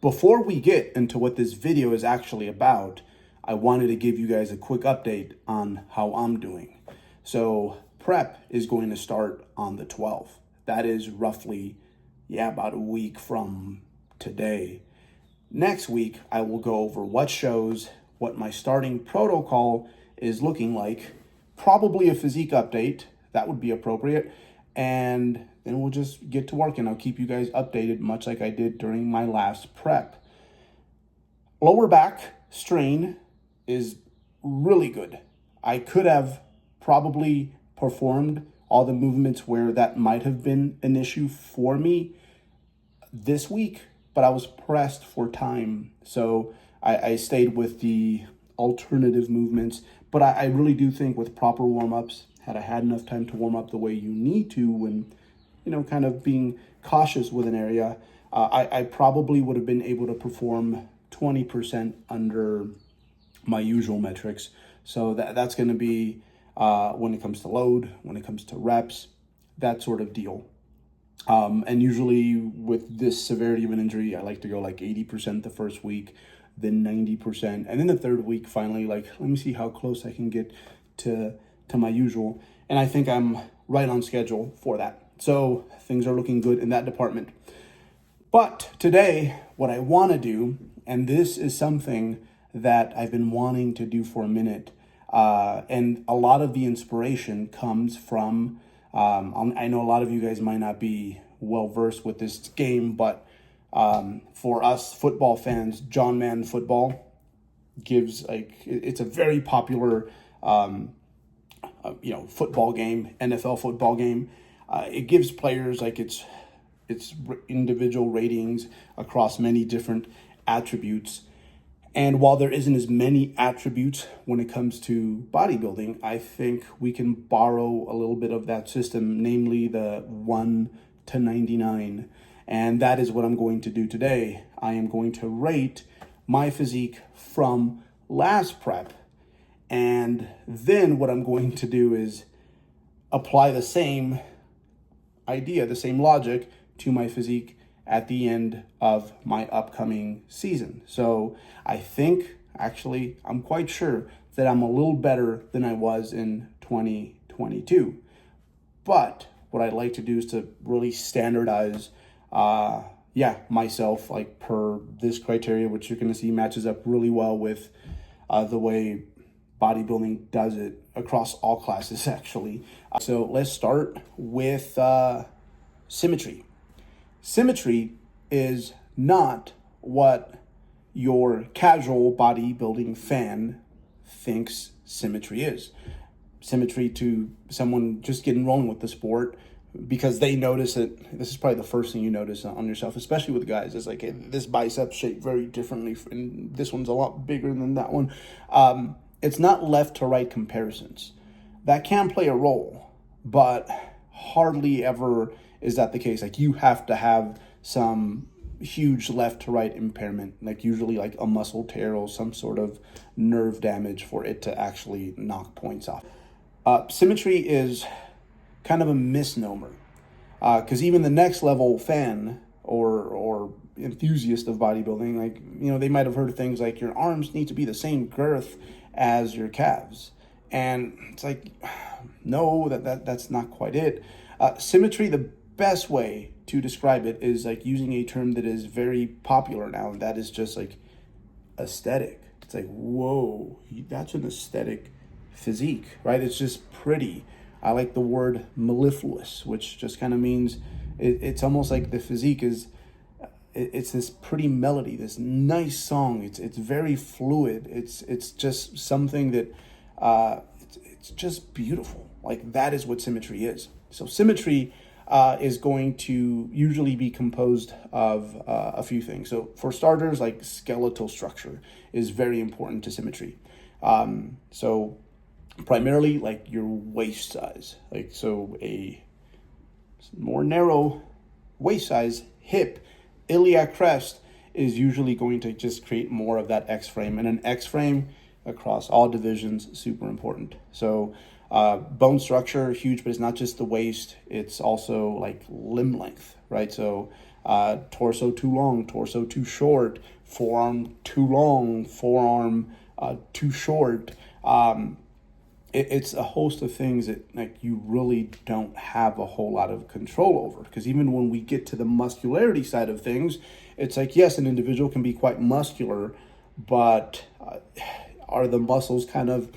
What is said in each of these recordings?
Before we get into what this video is actually about, I wanted to give you guys a quick update on how I'm doing. So prep is going to start on the 12th. That is roughly, about a week from today. Next week, I will go over what shows, what my starting protocol is looking like, probably a physique update, that would be appropriate, and then we'll just get to work and I'll keep you guys updated much like I did during my last prep. Lower back strain is really good. I could have probably performed all the movements where that might have been an issue for me this week, but I was pressed for time. So I stayed with the alternative movements, but I really do think with proper warm-ups, had I had enough time to warm up the way you need to and, kind of being cautious with an area, I probably would have been able to perform 20% under my usual metrics. So that's going to be when it comes to load, when it comes to reps, that sort of deal. And usually with this severity of an injury, I like to go like 80% the first week, then 90%. And then the third week, finally, let me see how close I can get to my usual. And I think I'm right on schedule for that. So things are looking good in that department. But today, what I want to do, and this is something that I've been wanting to do for a minute, and a lot of the inspiration comes from, I know a lot of you guys might not be well versed with this game, but for us football fans, John Man Football gives it's a very popular football game, NFL football game. It gives players its individual ratings across many different attributes. And while there isn't as many attributes when it comes to bodybuilding, I think we can borrow a little bit of that system, namely the 1 to 99. And that is what I'm going to do today. I am going to rate my physique from last prep. And then what I'm going to do is apply the same idea, the same logic to my physique at the end of my upcoming season. So I think, actually, I'm quite sure that I'm a little better than I was in 2022. But what I'd like to do is to really standardize, myself per this criteria, which you're going to see matches up really well with the way bodybuilding does it across all classes, actually. So let's start with symmetry. Symmetry is not what your casual bodybuilding fan thinks symmetry is. Symmetry to someone just getting rolling with the sport, because they notice it. This is probably the first thing you notice on yourself, especially with guys. It's like, hey, this bicep shaped very differently, and this one's a lot bigger than that one. It's not left to right comparisons. That can play a role, but hardly ever is that the case. You have to have some huge left to right impairment, usually a muscle tear or some sort of nerve damage for it to actually knock points off. Symmetry is kind of a misnomer, because even the next level fan or enthusiast of bodybuilding, they might have heard things like your arms need to be the same girth as your calves. And it's no, that's not quite it. Symmetry, the best way to describe it is using a term that is very popular now, and that is just aesthetic. It's whoa, that's an aesthetic physique, right? It's just pretty. I like the word mellifluous, which just kind of means it's almost like the physique is, it's this pretty melody, this nice song. It's very fluid. It's just something that it's just beautiful. That is what symmetry is. So symmetry is going to usually be composed of a few things. So for starters, skeletal structure is very important to symmetry. So primarily your waist size. So a more narrow waist size, hip, iliac crest is usually going to just create more of that X frame, and an X frame across all divisions, super important. So bone structure, huge, but it's not just the waist, it's also limb length, right? So torso too long, torso too short, forearm too long, forearm too short. It's a host of things that like you really don't have a whole lot of control over, because even when we get to the muscularity side of things, it's like, yes, an individual can be quite muscular, but are the muscles kind of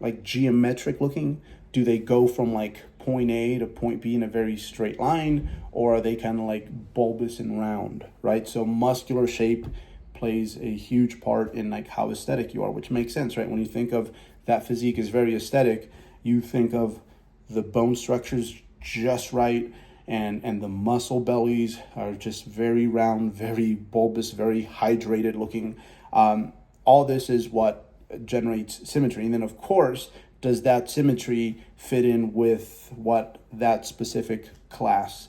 like geometric looking? Do they go from like point A to point B in a very straight line, or are they kind of like bulbous and round, right? So muscular shape plays a huge part in like how aesthetic you are, which makes sense, right? When you think of that physique is very aesthetic, you think of the bone structures just right, and the muscle bellies are just very round, very bulbous, very hydrated looking. All this is what generates symmetry. And then of course, does that symmetry fit in with what that specific class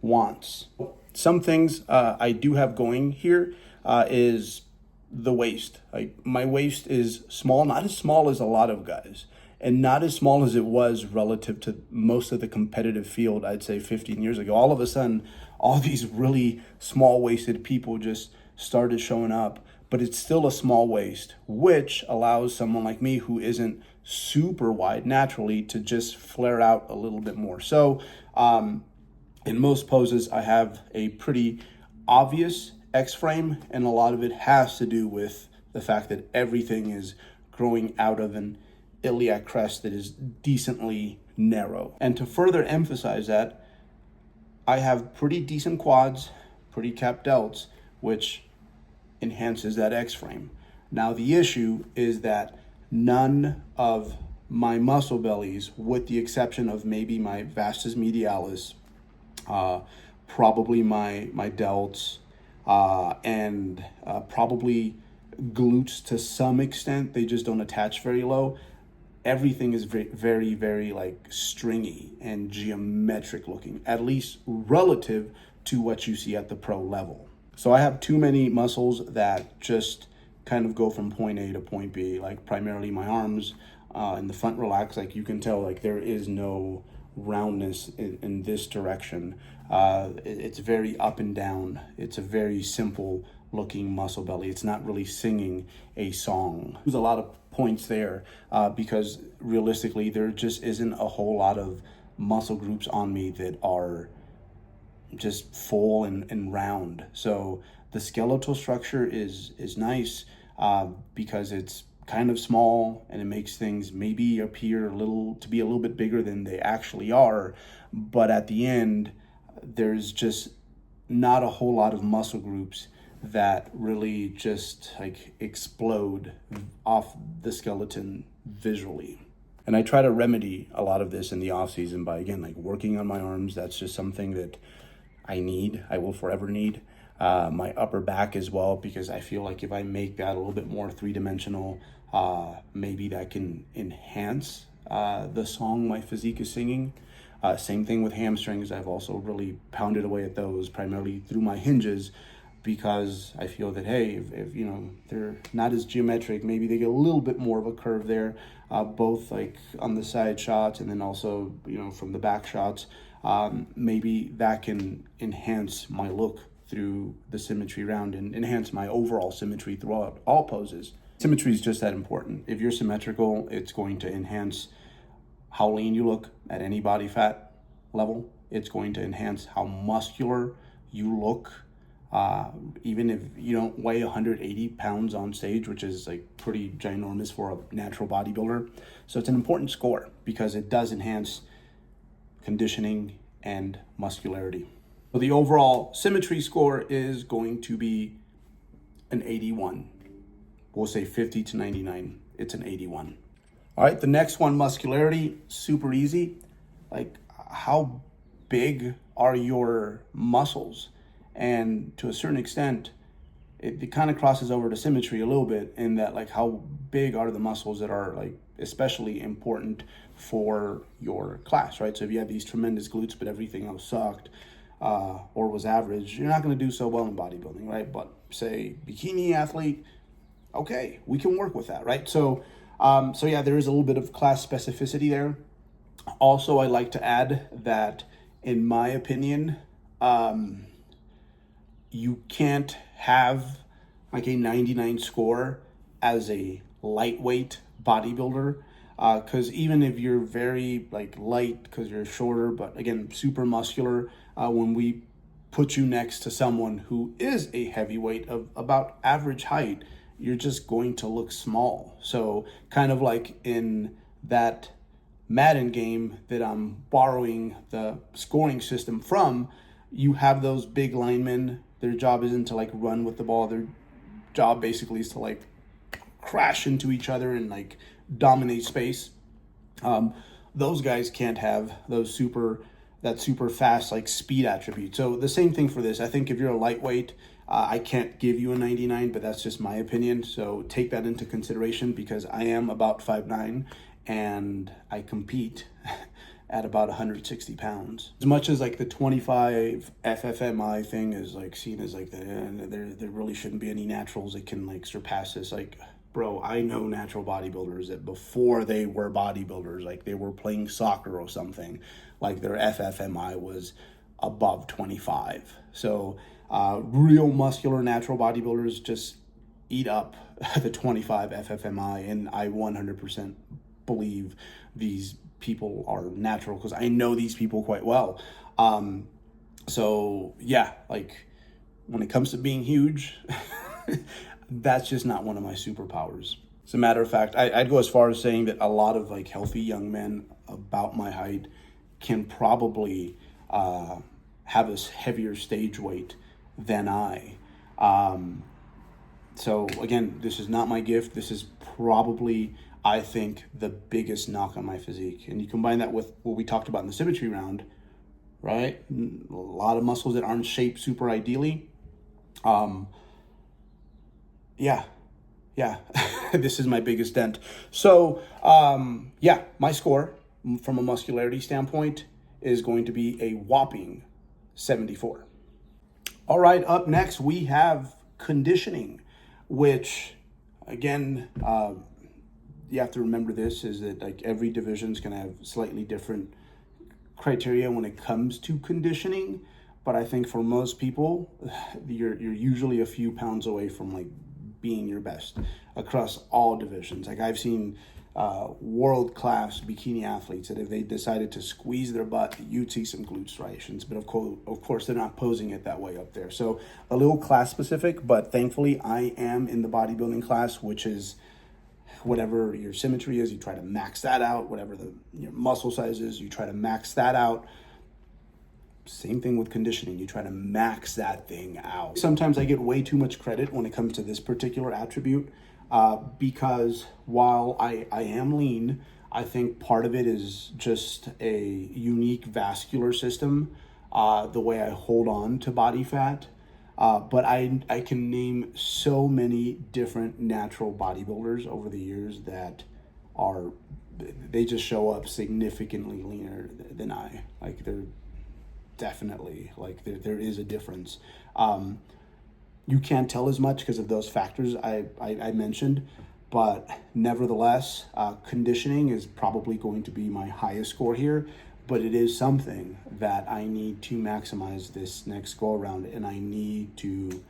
wants? Some things I do have going here is the waist. Like my waist is small, not as small as a lot of guys, and not as small as it was relative to most of the competitive field, I'd say 15 years ago. All of a sudden, all these really small-waisted people just started showing up, but it's still a small waist, which allows someone like me who isn't super wide naturally to just flare out a little bit more. So in most poses, I have a pretty obvious X-frame, and a lot of it has to do with the fact that everything is growing out of an iliac crest that is decently narrow. And to further emphasize that, I have pretty decent quads, pretty capped delts, which enhances that X-frame. Now the issue is that none of my muscle bellies, with the exception of maybe my vastus medialis, probably my delts, and probably glutes to some extent, they just don't attach very low. Everything is very, very, very like stringy and geometric looking, at least relative to what you see at the pro level. So I have too many muscles that just kind of go from point A to point B, like primarily my arms and the front relax. Like you can tell, like there is no roundness in this direction. It's very up and down. It's a very simple looking muscle belly. It's not really singing a song. There's a lot of points there because realistically there just isn't a whole lot of muscle groups on me that are just full and round. So the skeletal structure is nice because it's kind of small and it makes things maybe appear to be a little bit bigger than they actually are. But at the end, there's just not a whole lot of muscle groups that really just like explode off the skeleton visually. And I try to remedy a lot of this in the off season by, again, like working on my arms. That's just something that I will forever need. My upper back as well, because I feel like if I make that a little bit more three-dimensional, maybe that can enhance the song my physique is singing. Same thing with hamstrings. I've also really pounded away at those primarily through my hinges, because I feel that, hey, if you know, they're not as geometric, maybe they get a little bit more of a curve there, both like on the side shots and then also, you know, from the back shots. Maybe that can enhance my look through the symmetry round and enhance my overall symmetry throughout all poses. Symmetry is just that important. If you're symmetrical, it's going to enhance how lean you look at any body fat level. It's going to enhance how muscular you look. Even if you don't weigh 180 pounds on stage, which is like pretty ginormous for a natural bodybuilder. So it's an important score because it does enhance conditioning and muscularity. So the overall symmetry score is going to be an 81. We'll say 50 to 99. It's an 81. All right, the next one, muscularity, super easy. Like, how big are your muscles? And to a certain extent, it kind of crosses over to symmetry a little bit in that, like, how big are the muscles that are like especially important for your class, right? So if you have these tremendous glutes, but everything else sucked or was average, you're not going to do so well in bodybuilding, right? But say bikini athlete, okay, we can work with that, right? So yeah, there is a little bit of class specificity there. Also, I'd like to add that, in my opinion, you can't have like a 99 score as a lightweight bodybuilder, because even if you're very like light because you're shorter, but again super muscular, when we put you next to someone who is a heavyweight of about average height, you're just going to look small. So kind of like in that Madden game that I'm borrowing the scoring system from, you have those big linemen. Their job isn't to like run with the ball. Their job basically is to like crash into each other and like dominate space. Those guys can't have that super fast like speed attribute. So the same thing for this. I think if you're a lightweight, I can't give you a 99, but that's just my opinion. So take that into consideration, because I am about 5'9", and I compete at about 160 pounds. As much as like the 25 FFMI thing is like seen as like there really shouldn't be any naturals that can like surpass this. Like, bro, I know natural bodybuilders that before they were bodybuilders, like they were playing soccer or something, like their FFMI was above 25. So real muscular natural bodybuilders just eat up the 25 FFMI, and I 100% believe these people are natural because I know these people quite well. So yeah, like when it comes to being huge, that's just not one of my superpowers. As a matter of fact, I'd go as far as saying that a lot of like healthy young men about my height can probably have a heavier stage weight than I. So again, this is not my gift. This is probably, I think, the biggest knock on my physique. And you combine that with what we talked about in the symmetry round, right? A lot of muscles that aren't shaped super ideally. Yeah, this is my biggest dent. So yeah, my score from a muscularity standpoint is going to be a whopping 74. All right, up next we have conditioning, which again, you have to remember this is that like every division is going to have slightly different criteria when it comes to conditioning. But I think for most people, you're usually a few pounds away from like being your best across all divisions. Like I've seen world-class bikini athletes that if they decided to squeeze their butt, you'd see some glute striations. But of course, they're not posing it that way up there. So a little class specific, but thankfully I am in the bodybuilding class, which is whatever your symmetry is, you try to max that out. Whatever your muscle size is, you try to max that out. Same thing with conditioning. You try to max that thing out. Sometimes I get way too much credit when it comes to this particular attribute because while I am lean, I think part of it is just a unique vascular system, the way I hold on to body fat. But I can name so many different natural bodybuilders over the years that they just show up significantly leaner than I. Like they're definitely like there is a difference. You can't tell as much because of those factors I mentioned, but nevertheless, conditioning is probably going to be my highest score here. But it is something that I need to maximize this next go around, and I need to,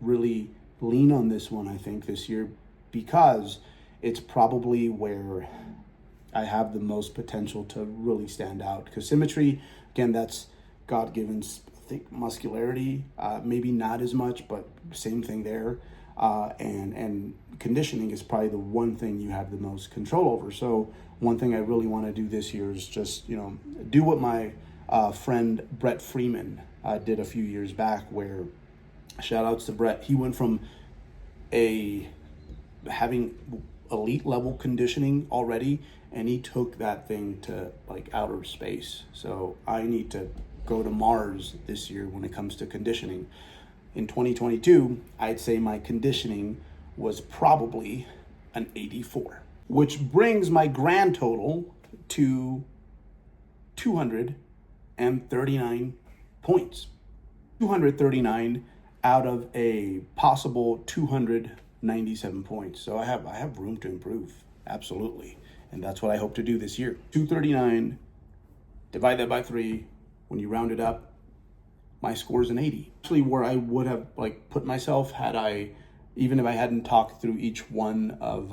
really lean on this one, I think, this year, because it's probably where I have the most potential to really stand out. Because symmetry, again, that's God-given, I think, muscularity, maybe not as much, but same thing there. And conditioning is probably the one thing you have the most control over. So one thing I really want to do this year is just, do what my friend Brett Freeman did a few years back, where, shout outs to Brett, he went from having elite level conditioning already, and he took that thing to like outer space. So I need to go to Mars this year when it comes to conditioning. In 2022, I'd say my conditioning was probably an 84, which brings my grand total to 239 points. 239 out of a possible 297 points. So I have room to improve, absolutely. And that's what I hope to do this year. 239, divide that by 3. When you round it up, my score is an 80. Actually, where I would have like put myself had I, even if I hadn't talked through each one of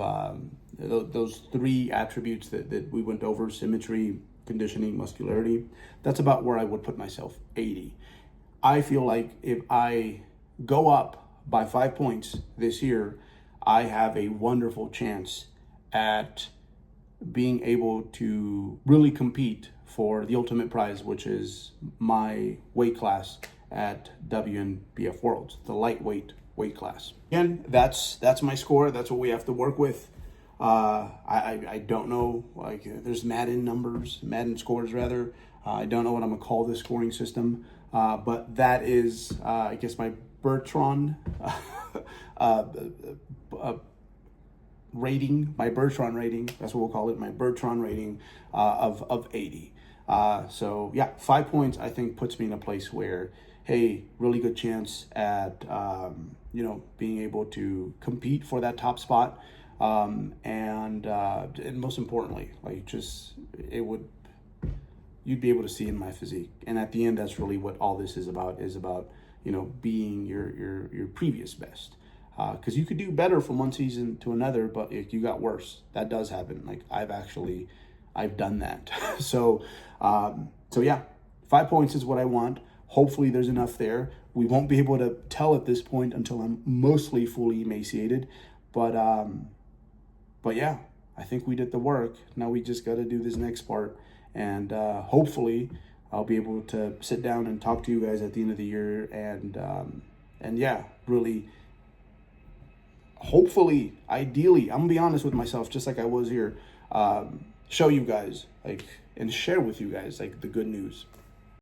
those 3 attributes that we went over: symmetry, conditioning, muscularity. That's about where I would put myself, 80. I feel like if I go up by 5 points this year, I have a wonderful chance at being able to really compete for the ultimate prize, which is my weight class at WNBF Worlds, the lightweight weight class. Again, that's my score. That's what we have to work with. I don't know, like there's Madden scores rather. I don't know what I'm gonna call this scoring system, but that is, I guess, my Bertrand rating, that's what we'll call it, my Bertrand rating of 80. So yeah, 5 points I think puts me in a place where, hey, really good chance at being able to compete for that top spot, and most importantly, like you'd be able to see in my physique. And at the end, that's really what all this is about being your previous best. Because you could do better from one season to another, but if you got worse, that does happen. Like I've done that. So yeah, 5 points is what I want. Hopefully there's enough there. We won't be able to tell at this point until I'm mostly fully emaciated, but yeah, I think we did the work. Now we just got to do this next part, and hopefully I'll be able to sit down and talk to you guys at the end of the year, and yeah, really, hopefully, ideally, I'm gonna be honest with myself, just like I was here, show you guys and share with you guys the good news.